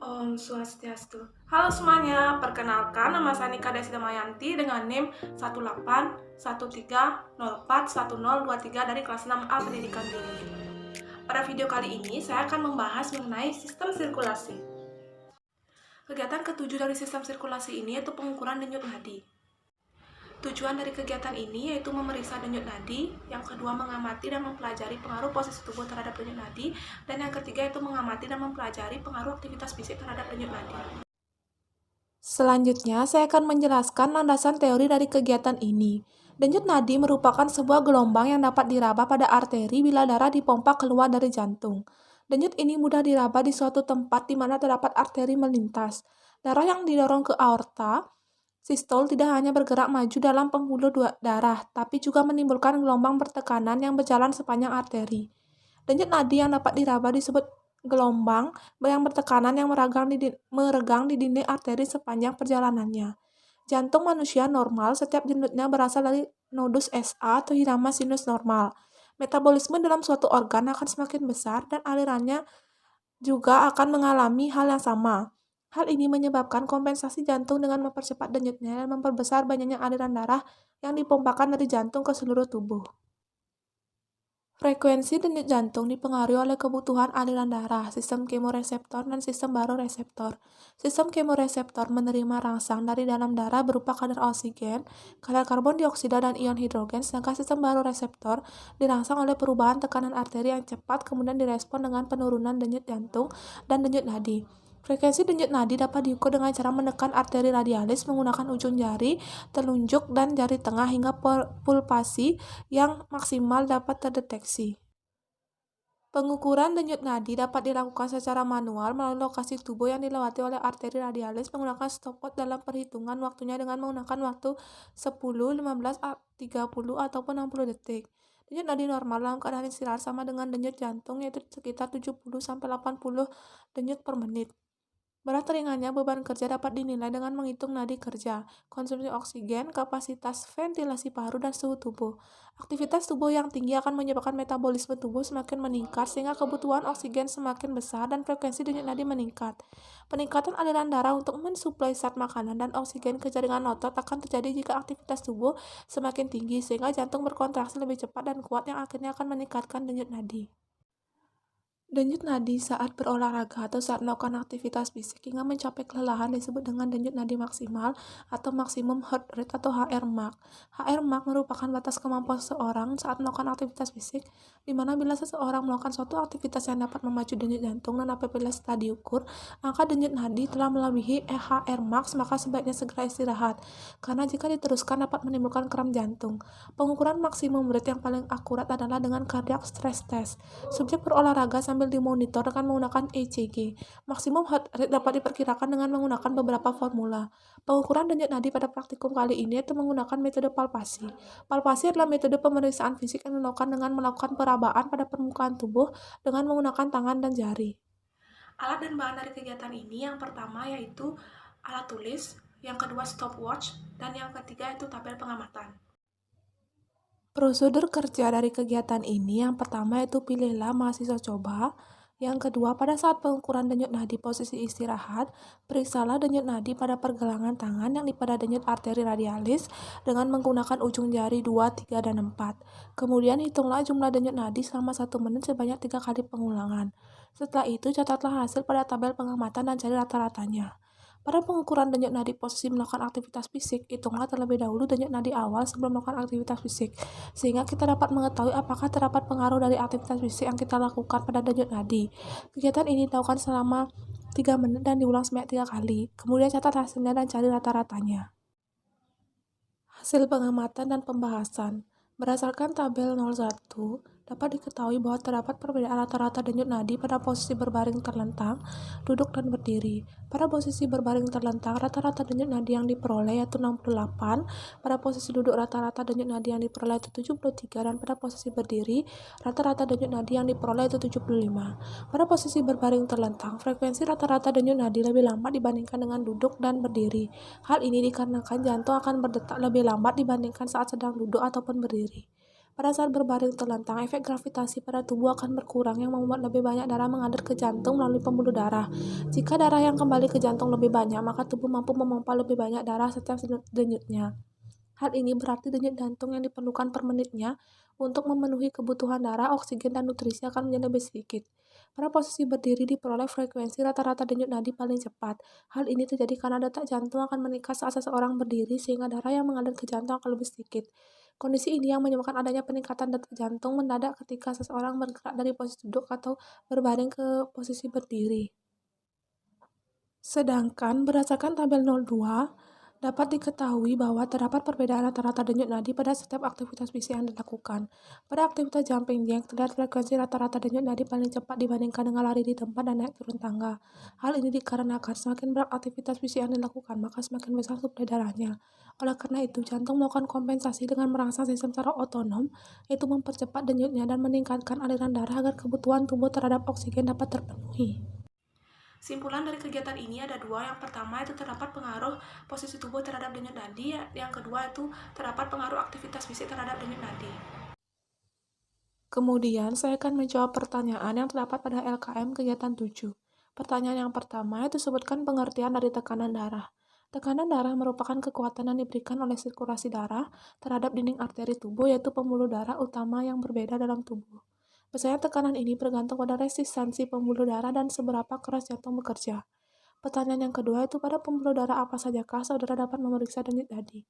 Om Swastiastu. Halo semuanya, perkenalkan nama saya Nika Desi Damayanti dengan NIM 18130411023 dari kelas 6A Pendidikan Biologi. Pada video kali ini, saya akan membahas mengenai sistem sirkulasi. Kegiatan ketujuh dari sistem sirkulasi ini yaitu pengukuran denyut nadi. Tujuan dari kegiatan ini yaitu memeriksa denyut nadi, yang kedua mengamati dan mempelajari pengaruh posisi tubuh terhadap denyut nadi, dan yang ketiga yaitu mengamati dan mempelajari pengaruh aktivitas fisik terhadap denyut nadi. Selanjutnya, saya akan menjelaskan landasan teori dari kegiatan ini. Denyut nadi merupakan sebuah gelombang yang dapat diraba pada arteri bila darah dipompa keluar dari jantung. Denyut ini mudah diraba di suatu tempat di mana terdapat arteri melintas. Darah yang didorong ke aorta, sistol tidak hanya bergerak maju dalam pembuluh darah, tapi juga menimbulkan gelombang bertekanan yang berjalan sepanjang arteri. Denyut nadi yang dapat diraba disebut gelombang yang bertekanan yang meregang di dinding arteri sepanjang perjalanannya. Jantung manusia normal, setiap denyutnya berasal dari nodus SA atau irama sinus normal. Metabolisme dalam suatu organ akan semakin besar dan alirannya juga akan mengalami hal yang sama. Hal ini menyebabkan kompensasi jantung dengan mempercepat denyutnya dan memperbesar banyaknya aliran darah yang dipompakan dari jantung ke seluruh tubuh. Frekuensi denyut jantung dipengaruhi oleh kebutuhan aliran darah, sistem kemoreseptor, dan sistem baroreseptor. Sistem kemoreseptor menerima rangsang dari dalam darah berupa kadar oksigen, kadar karbon dioksida, dan ion hidrogen, sedangkan sistem baroreseptor dirangsang oleh perubahan tekanan arteri yang cepat kemudian direspon dengan penurunan denyut jantung dan denyut nadi. Frekuensi denyut nadi dapat diukur dengan cara menekan arteri radialis menggunakan ujung jari, telunjuk, dan jari tengah hingga pulsasi yang maksimal dapat terdeteksi. Pengukuran denyut nadi dapat dilakukan secara manual melalui lokasi tubuh yang dilewati oleh arteri radialis menggunakan stopwatch dalam perhitungan waktunya dengan menggunakan waktu 10, 15, 30, ataupun 60 detik. Denyut nadi normal dalam keadaan istirahat sama dengan denyut jantung yaitu sekitar 70-80 denyut per menit. Berat ringannya beban kerja dapat dinilai dengan menghitung nadi kerja, konsumsi oksigen, kapasitas ventilasi paru, dan suhu tubuh. Aktivitas tubuh yang tinggi akan menyebabkan metabolisme tubuh semakin meningkat sehingga kebutuhan oksigen semakin besar dan frekuensi denyut nadi meningkat. Peningkatan aliran darah untuk mensuplai zat makanan dan oksigen ke jaringan otot akan terjadi jika aktivitas tubuh semakin tinggi sehingga jantung berkontraksi lebih cepat dan kuat yang akhirnya akan meningkatkan denyut nadi. Denyut nadi saat berolahraga atau saat melakukan aktivitas fisik hingga mencapai kelelahan disebut dengan denyut nadi maksimal atau maksimum heart rate atau HRMAX. HRMAX merupakan batas kemampuan seseorang saat melakukan aktivitas fisik, di mana bila seseorang melakukan suatu aktivitas yang dapat memacu denyut jantung dan apabila setelah diukur, angka denyut nadi telah melebihi HRMAX, maka sebaiknya segera istirahat, karena jika diteruskan dapat menimbulkan kram jantung. Pengukuran maksimum rate yang paling akurat adalah dengan cardiac stress test. Subjek berolahraga sambil dimonitor dengan menggunakan ECG. Maksimum heart rate dapat diperkirakan dengan menggunakan beberapa formula. Pengukuran denyut nadi pada praktikum kali ini itu menggunakan metode palpasi. Palpasi adalah metode pemeriksaan fisik yang dilakukan dengan melakukan perabaan pada permukaan tubuh dengan menggunakan tangan dan jari. Alat dan bahan dari kegiatan ini yang pertama yaitu alat tulis, yang kedua stopwatch, dan yang ketiga itu tabel pengamatan. Prosedur kerja dari kegiatan ini yang pertama yaitu pilihlah mahasiswa coba. Yang kedua, pada saat pengukuran denyut nadi posisi istirahat, periksalah denyut nadi pada pergelangan tangan yang pada denyut arteri radialis dengan menggunakan ujung jari 2, 3, dan 4. Kemudian hitunglah jumlah denyut nadi selama 1 menit sebanyak 3 kali pengulangan. Setelah itu, catatlah hasil pada tabel pengamatan dan cari rata-ratanya. Pada pengukuran denyut nadi posisi melakukan aktivitas fisik, hitunglah terlebih dahulu denyut nadi awal sebelum melakukan aktivitas fisik, sehingga kita dapat mengetahui apakah terdapat pengaruh dari aktivitas fisik yang kita lakukan pada denyut nadi. Kegiatan ini dilakukan selama 3 menit dan diulang sebanyak 3 kali. Kemudian catat hasilnya dan cari rata-ratanya. Hasil pengamatan dan pembahasan. Berdasarkan tabel 01, dapat diketahui bahwa terdapat perbedaan rata-rata denyut nadi pada posisi berbaring terlentang, duduk, dan berdiri. Pada posisi berbaring terlentang, rata-rata denyut nadi yang diperoleh yaitu 68, pada posisi duduk rata-rata denyut nadi yang diperoleh yaitu 73, dan pada posisi berdiri, rata-rata denyut nadi yang diperoleh yaitu 75. Pada posisi berbaring terlentang, frekuensi rata-rata denyut nadi lebih lambat dibandingkan dengan duduk dan berdiri. Hal ini dikarenakan jantung akan berdetak lebih lambat dibandingkan saat sedang duduk ataupun berdiri. Pada saat berbaring terlentang, efek gravitasi pada tubuh akan berkurang yang membuat lebih banyak darah mengalir ke jantung melalui pembuluh darah. Jika darah yang kembali ke jantung lebih banyak, maka tubuh mampu memompa lebih banyak darah setiap denyutnya. Hal ini berarti denyut jantung yang diperlukan per menitnya untuk memenuhi kebutuhan darah, oksigen, dan nutrisi akan menjadi lebih sedikit. Pada posisi berdiri diperoleh frekuensi rata-rata denyut nadi paling cepat. Hal ini terjadi karena detak jantung akan meningkat saat seseorang berdiri sehingga darah yang mengalir ke jantung akan lebih sedikit. Kondisi ini yang menyebabkan adanya peningkatan detak jantung mendadak ketika seseorang bergerak dari posisi duduk atau berbaring ke posisi berdiri. Sedangkan berdasarkan tabel 02, dapat diketahui bahwa terdapat perbedaan rata-rata denyut nadi pada setiap aktivitas fisik yang dilakukan. Pada aktivitas jumping jack, terlihat frekuensi rata-rata denyut nadi paling cepat dibandingkan dengan lari di tempat dan naik turun tangga. Hal ini dikarenakan semakin berat aktivitas fisik yang dilakukan, maka semakin besar suplai darahnya. Oleh karena itu, jantung melakukan kompensasi dengan merangsang sistem secara otonom, yaitu mempercepat denyutnya dan meningkatkan aliran darah agar kebutuhan tubuh terhadap oksigen dapat terpenuhi. Simpulan dari kegiatan ini ada dua. Yang pertama itu terdapat pengaruh posisi tubuh terhadap denyut nadi. Yang kedua itu terdapat pengaruh aktivitas fisik terhadap denyut nadi. Kemudian saya akan menjawab pertanyaan yang terdapat pada LKM kegiatan 7. Pertanyaan yang pertama itu sebutkan pengertian dari tekanan darah. Tekanan darah merupakan kekuatan yang diberikan oleh sirkulasi darah terhadap dinding arteri tubuh, yaitu pembuluh darah utama yang berbeda dalam tubuh. Biasanya tekanan ini bergantung pada resistansi pembuluh darah dan seberapa keras jantung bekerja. Pertanyaan yang kedua itu pada pembuluh darah apa sajakah saudara dapat memeriksa denyut nadi?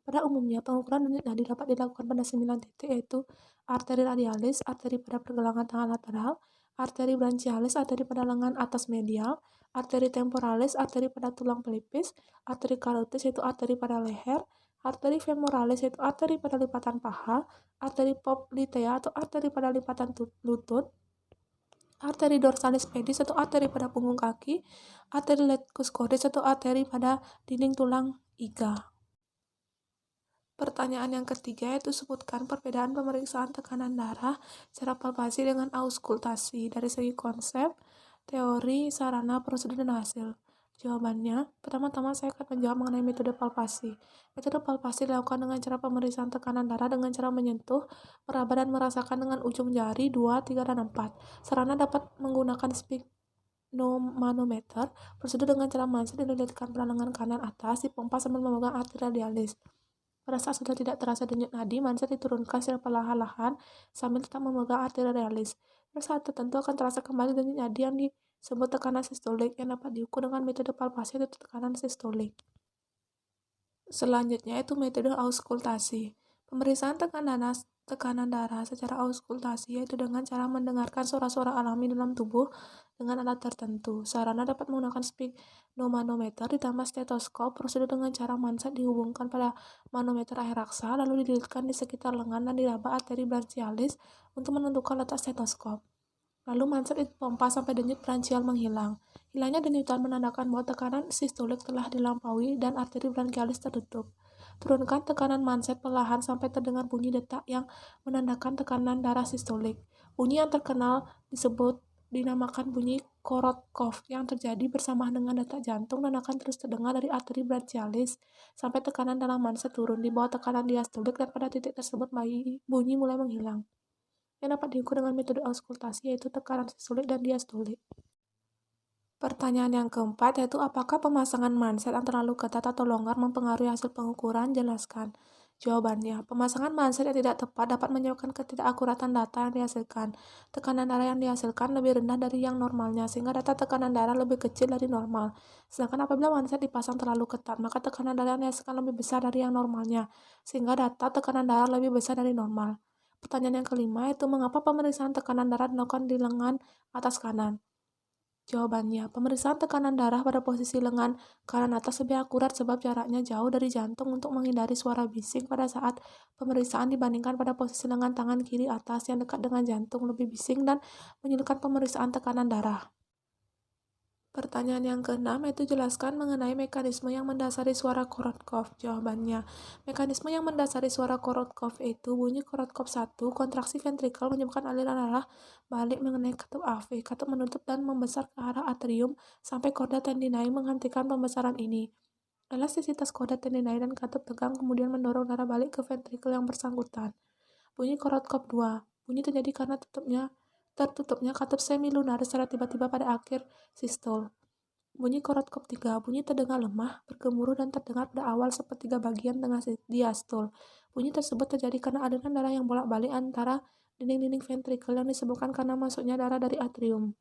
Pada umumnya, pengukuran denyut nadi dapat dilakukan pada 9 titik, yaitu arteri radialis, arteri pada pergelangan tangan lateral, arteri branchialis, arteri pada lengan atas medial, arteri temporalis, arteri pada tulang pelipis, arteri carotis, yaitu arteri pada leher, arteri femoralis, yaitu arteri pada lipatan paha, arteri poplitea atau arteri pada lipatan lutut, arteri dorsalis pedis atau arteri pada punggung kaki, arteri lacus cordis atau arteri pada dinding tulang iga. Pertanyaan yang ketiga yaitu sebutkan perbedaan pemeriksaan tekanan darah secara palpasi dengan auskultasi dari segi konsep, teori, sarana, prosedur, dan hasil. Jawabannya, pertama-tama saya akan menjawab mengenai metode palpasi. Metode palpasi dilakukan dengan cara pemeriksaan tekanan darah dengan cara menyentuh, meraba, dan merasakan dengan ujung jari 2, 3, dan 4. Sarana dapat menggunakan sphygmomanometer. Prosedur dengan cara manset dililitkan pada lengan kanan atas, dipompa sambil memegang arteri radialis. Pada saat sudah tidak terasa denyut nadi, manset diturunkan secara perlahan-lahan sambil tetap memegang arteri radialis. Pada saat tertentu akan terasa kembali denyut nadi yang disebut tekanan sistolik yang dapat diukur dengan metode palpasi atau tekanan sistolik. Selanjutnya itu metode auskultasi. Pemeriksaan tekanan darah secara auskultasi yaitu dengan cara mendengarkan suara-suara alami dalam tubuh dengan alat tertentu. Sarana dapat menggunakan sphygmomanometer ditambah stetoskop. Prosedur dengan cara manset dihubungkan pada manometer air raksa lalu dililitkan di sekitar lengan dan diraba arteri branchialis untuk menentukan letak stetoskop. Lalu manset dipompa sampai denyut branchial menghilang. Hilangnya denyutan menandakan bahwa tekanan sistolik telah dilampaui dan arteri branchialis tertutup. Turunkan tekanan manset perlahan sampai terdengar bunyi detak yang menandakan tekanan darah sistolik. Bunyi yang terkenal dinamakan bunyi Korotkov yang terjadi bersamaan dengan detak jantung dan akan terus terdengar dari arteri branchialis sampai tekanan dalam manset turun di bawah tekanan diastolik, dan pada titik tersebut bunyi mulai menghilang. Yang dapat diukur dengan metode auskultasi yaitu tekanan sistolik dan diastolik. Pertanyaan yang keempat yaitu apakah pemasangan manset yang terlalu ketat atau longgar mempengaruhi hasil pengukuran? Jelaskan. Jawabannya, pemasangan manset yang tidak tepat dapat menyebabkan ketidakakuratan data yang dihasilkan. Tekanan darah yang dihasilkan lebih rendah dari yang normalnya, sehingga data tekanan darah lebih kecil dari normal. Sedangkan apabila manset dipasang terlalu ketat, maka tekanan darah yang dihasilkan lebih besar dari yang normalnya, sehingga data tekanan darah lebih besar dari normal. Pertanyaan yang kelima itu mengapa pemeriksaan tekanan darah dilakukan di lengan atas kanan? Jawabannya, pemeriksaan tekanan darah pada posisi lengan kanan atas lebih akurat sebab jaraknya jauh dari jantung untuk menghindari suara bising pada saat pemeriksaan dibandingkan pada posisi lengan tangan kiri atas yang dekat dengan jantung lebih bising dan menyulitkan pemeriksaan tekanan darah. Pertanyaan yang keenam yaitu jelaskan mengenai mekanisme yang mendasari suara Korotkov. Jawabannya, mekanisme yang mendasari suara Korotkov itu bunyi Korotkov 1, kontraksi ventrikel menyebabkan aliran darah balik mengenai katup AV. Katup menutup dan membesar ke arah atrium sampai chorda tendinae menghentikan pembesaran ini. Elastisitas chorda tendinae dan katup tegang kemudian mendorong darah balik ke ventrikel yang bersangkutan. Bunyi Korotkop 2. Bunyi terjadi karena tertutupnya katup semilunar secara tiba-tiba pada akhir sistole. Bunyi Korotkop 3. Bunyi terdengar lemah, bergemuruh, dan terdengar pada awal sepertiga bagian tengah diastole. Bunyi tersebut terjadi karena aliran darah yang bolak-balik antara dinding-dinding ventrikel yang disebabkan karena masuknya darah dari atrium.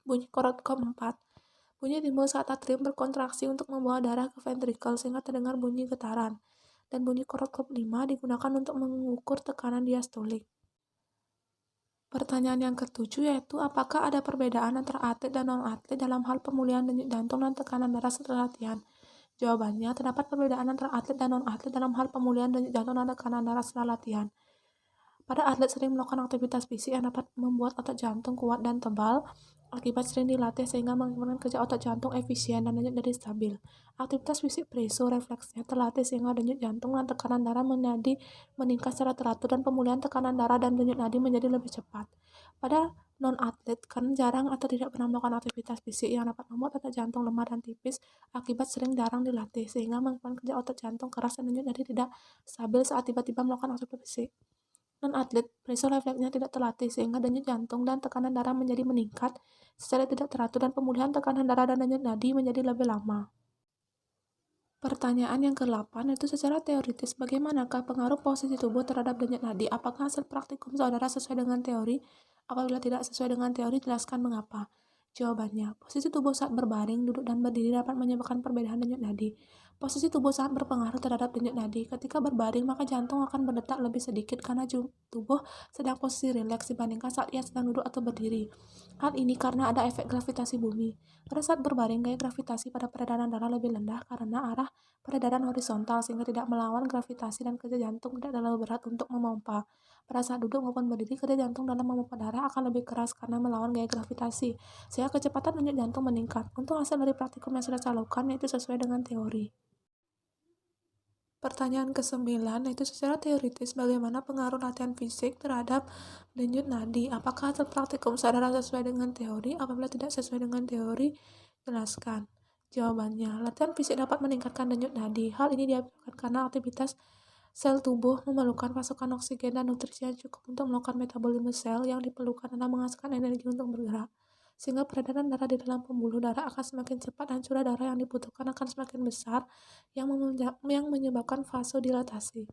Bunyi Korotkop 4. Bunyi timbul saat atrium berkontraksi untuk membawa darah ke ventrikel sehingga terdengar bunyi getaran. Dan bunyi Korotkop 5 digunakan untuk mengukur tekanan diastolik. Pertanyaan yang ketujuh yaitu apakah ada perbedaan antara atlet dan non-atlet dalam hal pemulihan denyut jantung dan tekanan darah setelah latihan? Jawabannya, terdapat perbedaan antara atlet dan non-atlet dalam hal pemulihan denyut jantung dan tekanan darah setelah latihan. Pada atlet sering melakukan aktivitas fisik yang dapat membuat otot jantung kuat dan tebal, akibat sering dilatih sehingga mengirimkan kerja otot jantung efisien dan denyut nadi stabil. Aktivitas fisik preso refleksnya terlatih sehingga denyut jantung dan tekanan darah meningkat secara teratur dan pemulihan tekanan darah dan denyut nadi menjadi lebih cepat. Pada non-atlet kan jarang atau tidak pernah melakukan aktivitas fisik yang dapat membuat otot jantung lemah dan tipis akibat sering jarang dilatih sehingga mengirimkan kerja otot jantung keras dan denyut nadi tidak stabil saat tiba-tiba melakukan aktivitas fisik. Non-atlet preso refleksnya tidak terlatih sehingga denyut jantung dan tekanan darah menjadi meningkat secara tidak teratur dan pemulihan tekanan darah dan denyut nadi menjadi lebih lama. Pertanyaan yang ke-8 yaitu secara teoritis bagaimanakah pengaruh posisi tubuh terhadap denyut nadi? Apakah hasil praktikum saudara sesuai dengan teori? Apabila tidak sesuai dengan teori, jelaskan mengapa. Jawabannya, posisi tubuh saat berbaring, duduk, dan berdiri dapat menyebabkan perbedaan denyut nadi. Posisi tubuh sangat berpengaruh terhadap denyut nadi. Ketika berbaring, maka jantung akan berdetak lebih sedikit karena tubuh sedang posisi rileks dibandingkan saat ia sedang duduk atau berdiri. Hal ini karena ada efek gravitasi bumi. Pada saat berbaring, gaya gravitasi pada peredaran darah lebih rendah karena arah peredaran horizontal sehingga tidak melawan gravitasi dan kerja jantung tidak terlalu berat untuk memompa. Pada saat duduk maupun berdiri, kerja jantung dalam memompa darah akan lebih keras karena melawan gaya gravitasi, sehingga kecepatan denyut jantung meningkat. Untuk hasil dari praktikum yang sudah saya lakukan, yaitu sesuai dengan teori. Pertanyaan ke-9 yaitu secara teoritis bagaimana pengaruh latihan fisik terhadap denyut nadi? Apakah hasil praktikum saudara sesuai dengan teori? Apabila tidak sesuai dengan teori, jelaskan. Jawabannya, latihan fisik dapat meningkatkan denyut nadi. Hal ini diakibatkan karena aktivitas sel tubuh memerlukan pasokan oksigen dan nutrisi yang cukup untuk melakukan metabolisme sel yang diperlukan dalam menghasilkan energi untuk bergerak. Sehingga peredaran darah di dalam pembuluh darah akan semakin cepat dan curah darah yang dibutuhkan akan semakin besar yang menyebabkan vasodilatasi.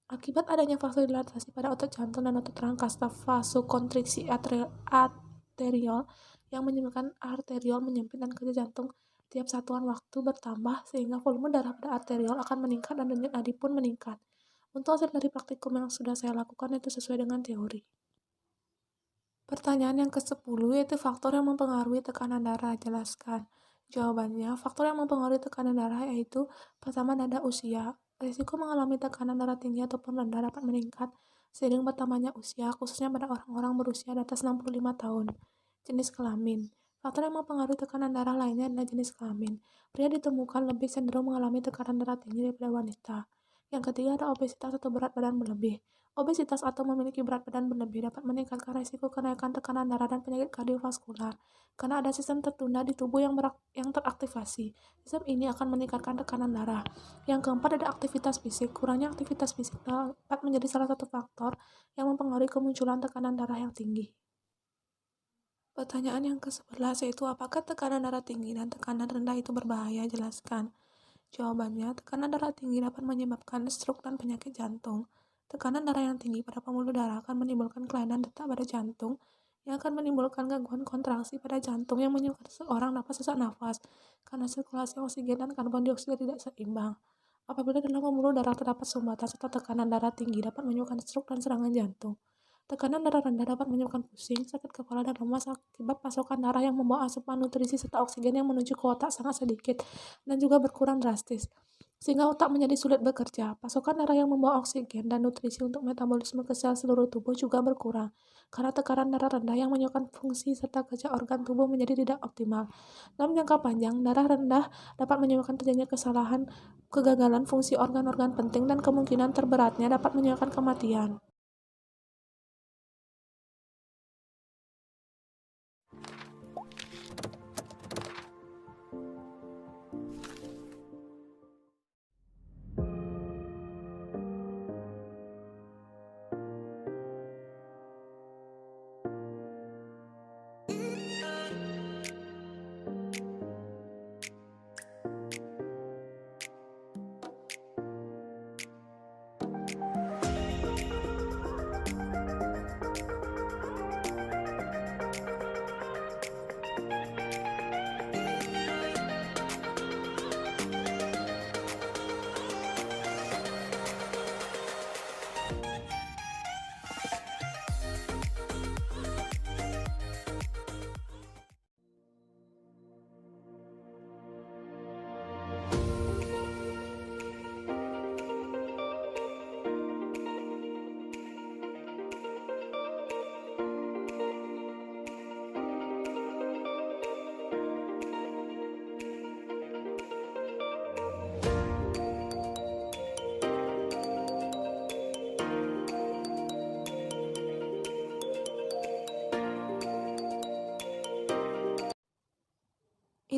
Akibat adanya vasodilatasi pada otot jantung dan otot rangkas vasokonstriksi arteriol yang menyebabkan arteriol menyempit dan kerja jantung tiap satuan waktu bertambah sehingga volume darah pada arteriol akan meningkat dan denyut nadi pun meningkat. Untuk hasil dari praktikum yang sudah saya lakukan itu sesuai dengan teori. Pertanyaan yang ke-10 yaitu faktor yang mempengaruhi tekanan darah. Jelaskan. Jawabannya, faktor yang mempengaruhi tekanan darah yaitu pertama nada usia. Risiko mengalami tekanan darah tinggi ataupun rendah dapat meningkat seiring bertambahnya usia, khususnya pada orang-orang berusia di atas 65 tahun. Jenis kelamin. Faktor yang mempengaruhi tekanan darah lainnya adalah jenis kelamin. Pria ditemukan lebih cenderung mengalami tekanan darah tinggi daripada wanita. Yang ketiga ada obesitas atau berat badan berlebih. Obesitas atau memiliki berat badan berlebih dapat meningkatkan risiko kenaikan tekanan darah dan penyakit kardiovaskular karena ada sistem tertunda di tubuh yang teraktivasi. Sistem ini akan meningkatkan tekanan darah. Yang keempat ada aktivitas fisik. Kurangnya aktivitas fisik dapat menjadi salah satu faktor yang mempengaruhi kemunculan tekanan darah yang tinggi. Pertanyaan yang ke-11 yaitu apakah tekanan darah tinggi dan tekanan rendah itu berbahaya? Jelaskan. Jawabannya, tekanan darah tinggi dapat menyebabkan stroke dan penyakit jantung. Tekanan darah yang tinggi pada pembuluh darah akan menimbulkan kelainan detak pada jantung yang akan menimbulkan gangguan kontraksi pada jantung yang menyebabkan seseorang dapat sesak nafas karena sirkulasi oksigen dan karbon dioksida tidak seimbang. Apabila dalam pembuluh darah terdapat sumbatan serta tekanan darah tinggi dapat menyebabkan stroke dan serangan jantung. Tekanan darah rendah dapat menyebabkan pusing, sakit kepala, dan lemas akibat pasokan darah yang membawa asupan nutrisi serta oksigen yang menuju ke otak sangat sedikit dan juga berkurang drastis, sehingga otak menjadi sulit bekerja. Pasokan darah yang membawa oksigen dan nutrisi untuk metabolisme ke sel seluruh tubuh juga berkurang, karena tekanan darah rendah yang menyebabkan fungsi serta kerja organ tubuh menjadi tidak optimal. Dalam jangka panjang, darah rendah dapat menyebabkan terjadinya kegagalan fungsi organ-organ penting dan kemungkinan terberatnya dapat menyebabkan kematian.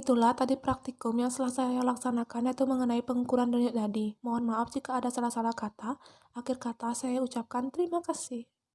Itulah tadi praktikum yang setelah saya laksanakan yaitu mengenai pengukuran denyut nadi. Mohon maaf jika ada salah-salah kata. Akhir kata saya ucapkan terima kasih.